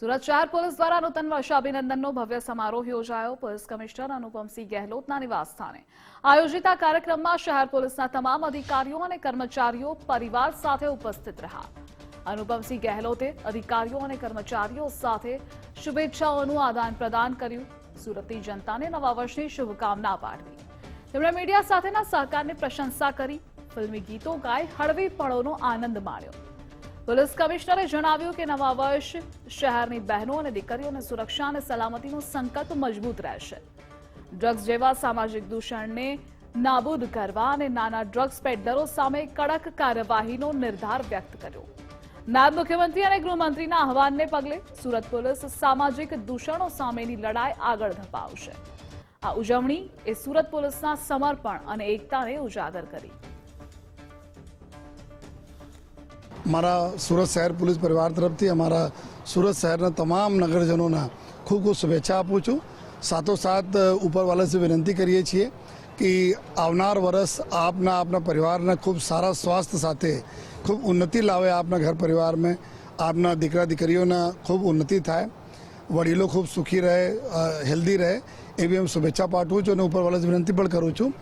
સુરત શહેર પોલીસ દ્વારા નૂતન વર્ષ અભિનંદનનો ભવ્ય સમારોહ યોજાયો। પોલીસ કમિશનર અનુપમસિંહ ગહેલોતના નિવાસસ્થાને આયોજિત આ કાર્યક્રમમાં શહેર પોલીસના તમામ અધિકારીઓ અને કર્મચારીઓ પરિવાર સાથે ઉપસ્થિત રહ્યા। અનુપમસિંહ ગહેલોતે અધિકારીઓ અને કર્મચારીઓ સાથે શુભેચ્છાઓનું આદાન પ્રદાન કર્યું। સુરતની જનતાને નવા વર્ષની શુભકામના પાઠવી। તેમણે મીડિયા સાથેના સહકારની પ્રશંસા કરી। ફિલ્મી ગીતો ગાઈ હળવી પળોનો આનંદ માણ્યો। પોલીસ કમિશનરે જણાવ્યું કે નવા વર્ષ શહેરની બહેનો અને દીકરીઓની સુરક્ષા અને સલામતીનો સંકલ્પ મજબૂત રહેશે। ડ્રગ્સ જેવા સામાજિક દૂષણને નાબૂદ કરવા અને નાના ડ્રગ્સ પેડલરો સામે કડક કાર્યવાહીનો નિર્ધાર વ્યક્ત કર્યો। નાયબ મુખ્યમંત્રી અને ગૃહમંત્રીના આહવાનને પગલે સુરત પોલીસ સામાજિક દૂષણો સામેની લડાઈ આગળ ધપાવશે। આ ઉજવણી એ સુરત પોલીસના સમર્પણ અને એકતાને ઉજાગર કરી। हमारा सूरत शहर पुलिस परिवार तरफ थी हमारा सूरत शहर तमाम नगरजनों ने खूब खूब शुभेच्छा आपू छूँ। साथों साथ ऊपर वाले से विनंती करिए छे कि आवनार वर्ष आपना अपना परिवार ने खूब सारा स्वास्थ्य साथे खूब उन्नति लावे। आपना घर परिवार में आपना दीकरा दीकरीओं ने खूब उन्नति थाय, वडीलों खूब सुखी रहे, हेल्दी रहे, ए भी हम शुभेच्छा पाठवूँ छूँ। ऊपर वाले से विनंती पण करूँ छूँ।